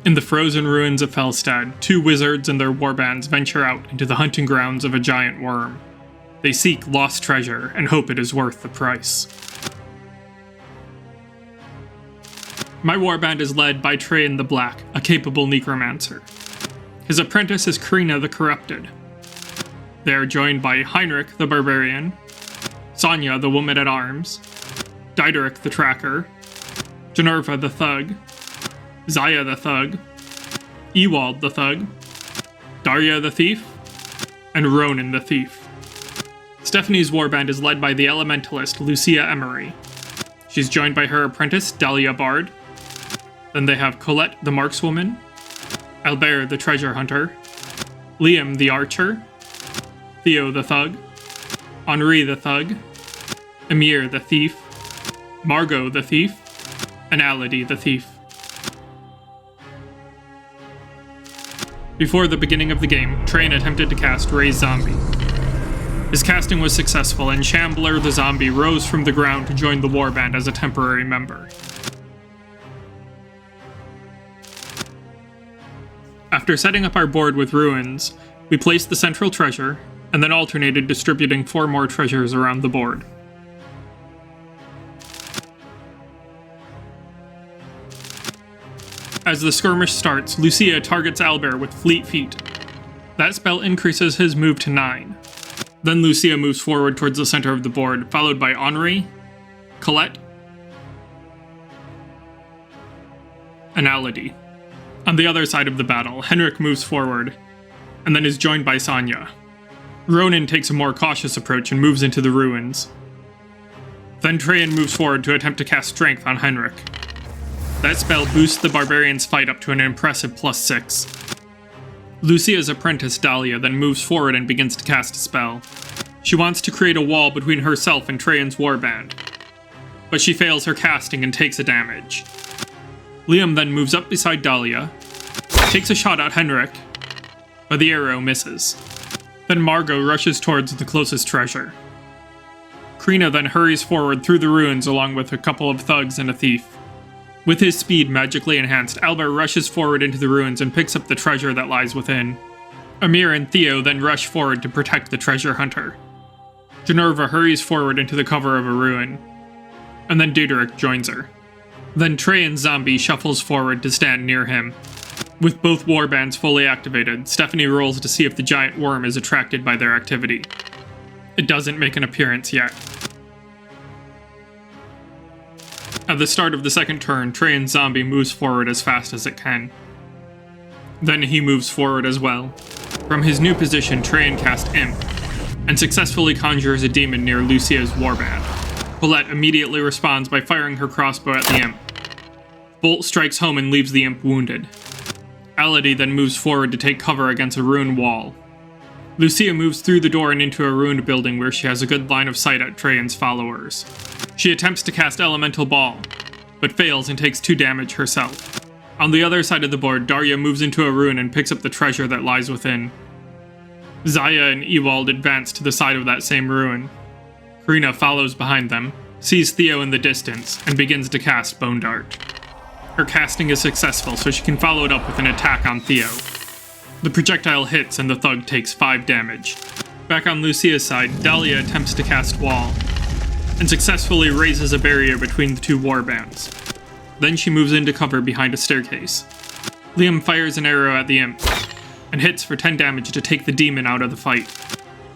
In the frozen ruins of Felstad, two wizards and their warbands venture out into the hunting grounds of a giant worm. They seek lost treasure and hope it is worth the price. My warband is led by Trajan the Black, a capable necromancer. His apprentice is Krina the Corrupted. They are joined by Heinrich the Barbarian, Sonya the Woman-at-Arms, Diederik the Tracker, Generva the Thug, Zaya the Thug, Ewald the Thug, Darya the Thief, and Ronan the Thief. Stephanie's warband is led by the elementalist Lucia Emery. She's joined by her apprentice Dahlia Bard. Then they have Colette the Markswoman, Albert the Treasure Hunter, Liam the Archer, Theo the Thug, Henri the Thug, Emir the Thief, Margot the Thief, and Aladi the Thief. Before the beginning of the game, Trajan attempted to cast Raise Zombie. His casting was successful, and Shambler the Zombie rose from the ground to join the warband as a temporary member. After setting up our board with ruins, we placed the central treasure, and then alternated distributing 4 more treasures around the board. As the skirmish starts, Lucia targets Albert with Fleet Feet. That spell increases his move to 9. Then Lucia moves forward towards the center of the board, followed by Henri, Colette, and Aladi. On the other side of the battle, Henrik moves forward, and then is joined by Sonya. Ronan takes a more cautious approach and moves into the ruins. Then Trajan moves forward to attempt to cast Strength on Henrik. That spell boosts the barbarian's fight up to an impressive +6. Lucia's apprentice Dahlia then moves forward and begins to cast a spell. She wants to create a wall between herself and Trajan's warband, but she fails her casting and takes a damage. Liam then moves up beside Dahlia, takes a shot at Henrik, but the arrow misses. Then Margot rushes towards the closest treasure. Krina then hurries forward through the ruins along with a couple of thugs and a thief. With his speed magically enhanced, Albert rushes forward into the ruins and picks up the treasure that lies within. Emir and Theo then rush forward to protect the treasure hunter. Generva hurries forward into the cover of a ruin, and then Diederik joins her. Then Trajan's zombie shuffles forward to stand near him. With both warbands fully activated, Stephanie rolls to see if the giant worm is attracted by their activity. It doesn't make an appearance yet. At the start of the second turn, Trajan's zombie moves forward as fast as it can. Then he moves forward as well. From his new position, Trajan casts Imp, and successfully conjures a demon near Lucia's warband. Colette immediately responds by firing her crossbow at the imp. Bolt strikes home and leaves the imp wounded. Aladi then moves forward to take cover against a ruined wall. Lucia moves through the door and into a ruined building where she has a good line of sight at Trajan's followers. She attempts to cast Elemental Ball, but fails and takes 2 damage herself. On the other side of the board, Darya moves into a ruin and picks up the treasure that lies within. Zaya and Ewald advance to the side of that same ruin. Krina follows behind them, sees Theo in the distance, and begins to cast Bone Dart. Her casting is successful, so she can follow it up with an attack on Theo. The projectile hits and the thug takes 5 damage. Back on Lucia's side, Dahlia attempts to cast Wall, and successfully raises a barrier between the 2 warbands. Then she moves into cover behind a staircase. Liam fires an arrow at the imp, and hits for 10 damage to take the demon out of the fight.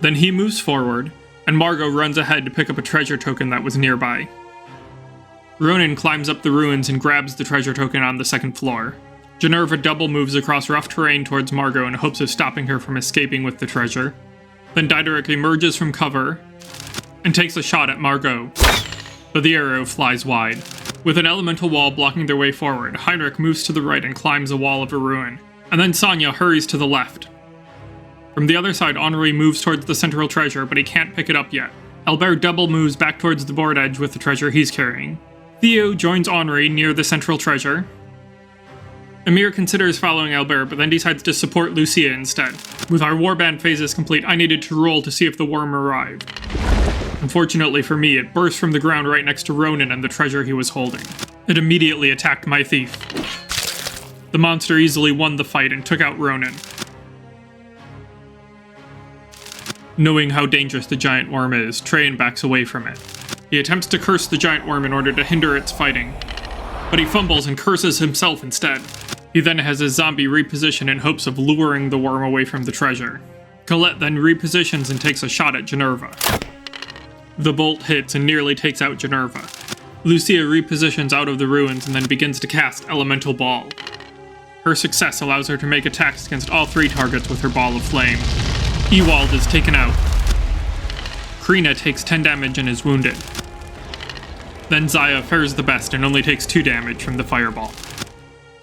Then he moves forward, and Margot runs ahead to pick up a treasure token that was nearby. Ronan climbs up the ruins and grabs the treasure token on the 2nd floor. Generva double moves across rough terrain towards Margot in hopes of stopping her from escaping with the treasure. Then Diederik emerges from cover, and takes a shot at Margot, but the arrow flies wide. With an elemental wall blocking their way forward, Heinrich moves to the right and climbs a wall of a ruin, and then Sonya hurries to the left. From the other side, Henri moves towards the central treasure, but he can't pick it up yet. Albert double moves back towards the board edge with the treasure he's carrying. Theo joins Henri near the central treasure. Emir considers following Albert, but then decides to support Lucia instead. With our warband phases complete, I needed to roll to see if the worm arrived. Unfortunately for me, it burst from the ground right next to Ronan and the treasure he was holding. It immediately attacked my thief. The monster easily won the fight and took out Ronan. Knowing how dangerous the giant worm is, Trajan backs away from it. He attempts to curse the giant worm in order to hinder its fighting, but he fumbles and curses himself instead. He then has his zombie reposition in hopes of luring the worm away from the treasure. Colette then repositions and takes a shot at Generva. The bolt hits and nearly takes out Generva. Lucia repositions out of the ruins and then begins to cast Elemental Ball. Her success allows her to make attacks against all 3 targets with her Ball of Flame. Ewald is taken out. Krina takes 10 damage and is wounded. Then Zaya fares the best and only takes 2 damage from the fireball.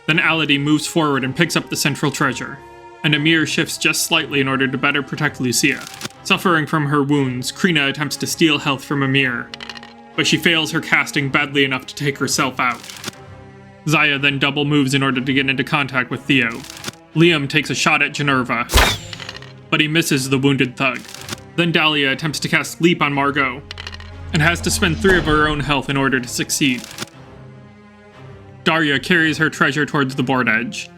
Then Aladi moves forward and picks up the central treasure, and Amir shifts just slightly in order to better protect Lucia. Suffering from her wounds, Krina attempts to steal health from Amir, but she fails her casting badly enough to take herself out. Zaya then double moves in order to get into contact with Theo. Liam takes a shot at Generva, but he misses the wounded thug. Then Dahlia attempts to cast Leap on Margot, and has to spend 3 of her own health in order to succeed. Daria carries her treasure towards the board edge.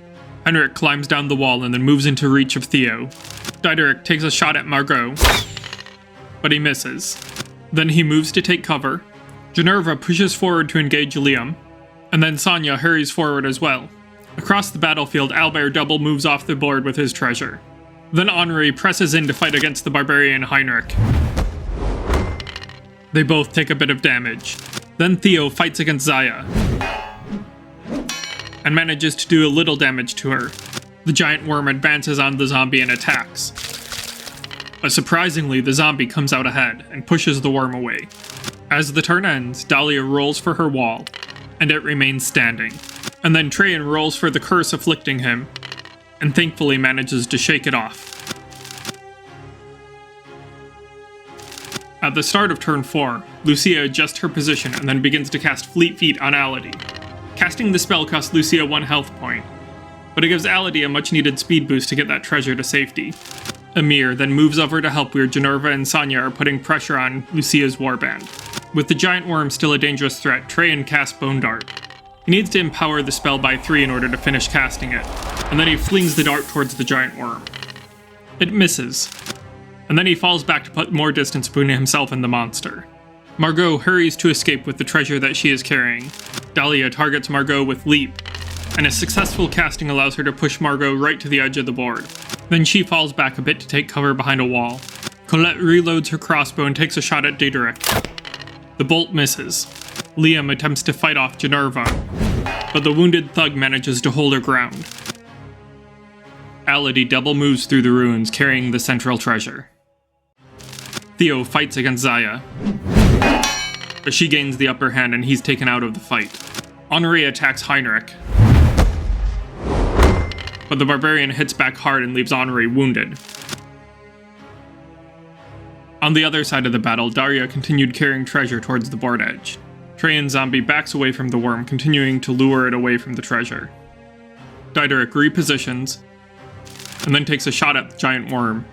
Henrik climbs down the wall and then moves into reach of Theo. Diderik takes a shot at Margot, but he misses. Then he moves to take cover. Generva pushes forward to engage Liam, and then Sonya hurries forward as well. Across the battlefield, Albert double moves off the board with his treasure. Then Henri presses in to fight against the barbarian Heinrich. They both take a bit of damage. Then Theo fights against Zaya, and manages to do a little damage to her. The giant worm advances on the zombie and attacks. But surprisingly, the zombie comes out ahead and pushes the worm away. As the turn ends, Dahlia rolls for her wall, and it remains standing. And then Trajan rolls for the curse afflicting him, and thankfully manages to shake it off. At the start of turn 4, Lucia adjusts her position and then begins to cast Fleet Feet on Aladi. Casting the spell costs Lucia 1 health point, but it gives Aladi a much needed speed boost to get that treasure to safety. Amir then moves over to help where Generva and Sonya are putting pressure on Lucia's warband. With the giant worm still a dangerous threat, Trajan casts Bone Dart. He needs to empower the spell by 3 in order to finish casting it, and then he flings the dart towards the giant worm. It misses, and then he falls back to put more distance between himself and the monster. Margot hurries to escape with the treasure that she is carrying. Dahlia targets Margot with Leap, and a successful casting allows her to push Margot right to the edge of the board. Then she falls back a bit to take cover behind a wall. Colette reloads her crossbow and takes a shot at Diderik. The bolt misses. Liam attempts to fight off Generva, but the wounded thug manages to hold her ground. Aladi double moves through the ruins carrying the central treasure. Theo fights against Zaya, but she gains the upper hand and he's taken out of the fight. Henri attacks Heinrich, but the barbarian hits back hard and leaves Henri wounded. On the other side of the battle, Daria continued carrying treasure towards the board edge. Trajan's zombie backs away from the worm, continuing to lure it away from the treasure. Diderik repositions, and then takes a shot at the giant worm,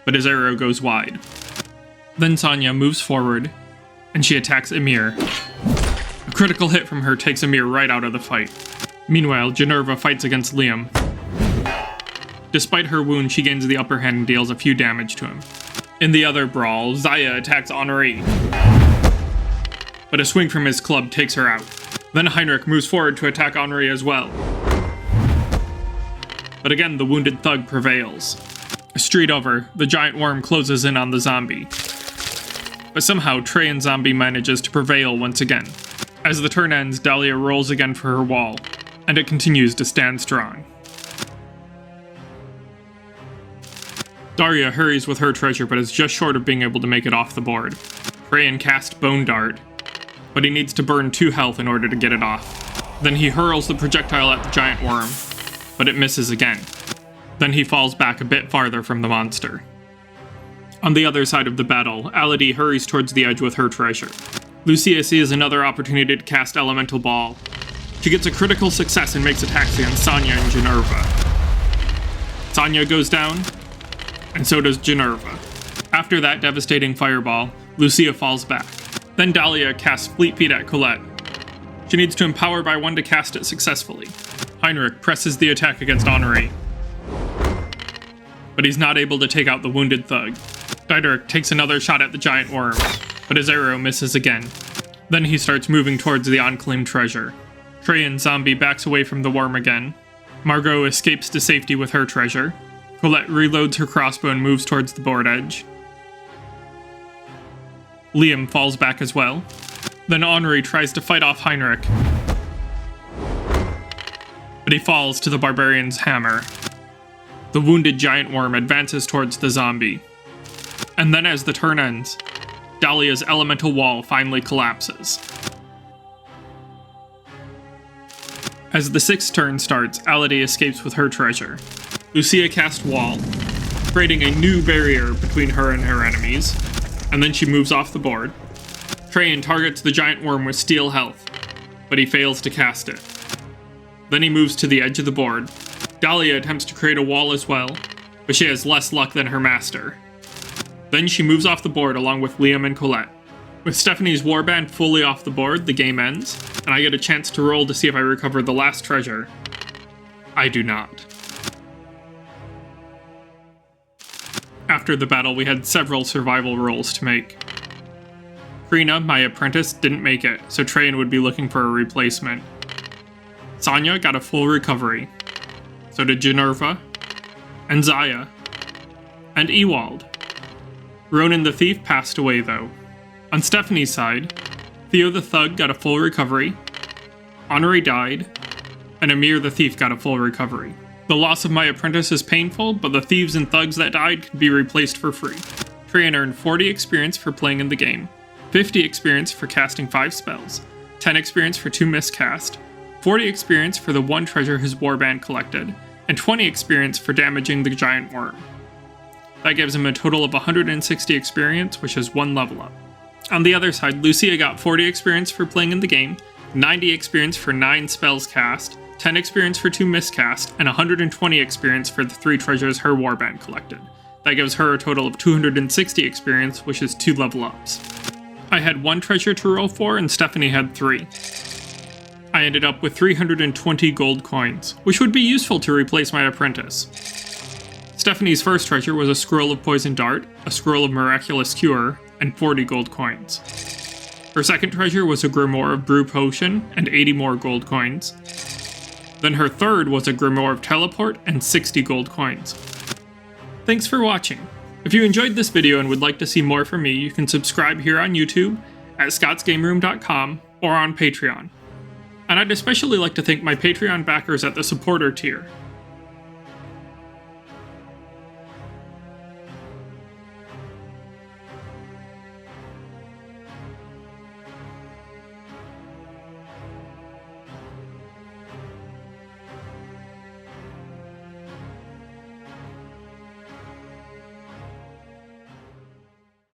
but his arrow goes wide. Then Sonya moves forward, and she attacks Emir. A critical hit from her takes Emir right out of the fight. Meanwhile, Generva fights against Liam. Despite her wound, she gains the upper hand and deals a few damage to him. In the other brawl, Zaya attacks Henri, but a swing from his club takes her out. Then Heinrich moves forward to attack Henri as well. But again, the wounded thug prevails. A street over, the giant worm closes in on the zombie. But somehow, Trajan's zombie manages to prevail once again. As the turn ends, Dahlia rolls again for her wall, and it continues to stand strong. Daria hurries with her treasure, but is just short of being able to make it off the board. Trajan casts Bone Dart, but he needs to burn 2 health in order to get it off. Then he hurls the projectile at the giant worm, but it misses again. Then he falls back a bit farther from the monster. On the other side of the battle, Aladi hurries towards the edge with her treasure. Lucia sees another opportunity to cast Elemental Ball. She gets a critical success and makes attacks against Sonya and Generva. Sonya goes down, and so does Generva. After that devastating fireball, Lucia falls back. Then Dahlia casts Fleet Feet at Colette, She needs to empower by 1 to cast it successfully. Heinrich presses the attack against Honoré, but he's not able to take out the wounded thug. Diederik takes another shot at the giant worm, but his arrow misses again. Then he starts moving towards the unclaimed treasure. Trajan Zombie backs away from the worm again. Margot escapes to safety with her treasure. Colette reloads her crossbow and moves towards the board edge. Liam falls back as well. Then Honoré tries to fight off Heinrich, but he falls to the barbarian's hammer. The wounded giant worm advances towards the zombie. And then as the turn ends, Dahlia's elemental wall finally collapses. As the 6th turn starts, Alade escapes with her treasure. Lucia casts Wall, creating a new barrier between her and her enemies, and then she moves off the board. Trajan targets the giant worm with steel health, but he fails to cast it. Then he moves to the edge of the board. Dahlia attempts to create a wall as well, but she has less luck than her master. Then she moves off the board along with Liam and Colette. With Stephanie's warband fully off the board, the game ends, and I get a chance to roll to see if I recover the last treasure. I do not. After the battle, we had several survival rolls to make. Krina, my apprentice, didn't make it, so Trajan would be looking for a replacement. Sonya got a full recovery. So did Generva, and Zaya, and Ewald. Ronan the Thief passed away though. On Stephanie's side, Theo the Thug got a full recovery, Honoré died, and Amir the Thief got a full recovery. The loss of my apprentice is painful, but the thieves and thugs that died could be replaced for free. Trajan earned 40 experience for playing in the game, 50 experience for casting 5 spells, 10 experience for 2 miscast, 40 experience for the 1 treasure his warband collected, and 20 experience for damaging the giant worm. That gives him a total of 160 experience, which is 1 level up. On the other side, Lucia got 40 experience for playing in the game, 90 experience for 9 spells cast, 10 experience for 2 miscast, and 120 experience for the 3 treasures her warband collected. That gives her a total of 260 experience, which is 2 level ups. I had 1 treasure to roll for, and Stephanie had 3. I ended up with 320 gold coins, which would be useful to replace my apprentice. Stephanie's first treasure was a scroll of poison dart, a scroll of miraculous cure, and 40 gold coins. Her second treasure was a grimoire of brew potion and 80 more gold coins. Then her third was a grimoire of teleport and 60 gold coins. Thanks for watching. If you enjoyed this video and would like to see more from me, you can subscribe here on YouTube, at scottsgameroom.com, or on Patreon. And I'd especially like to thank my Patreon backers at the supporter tier.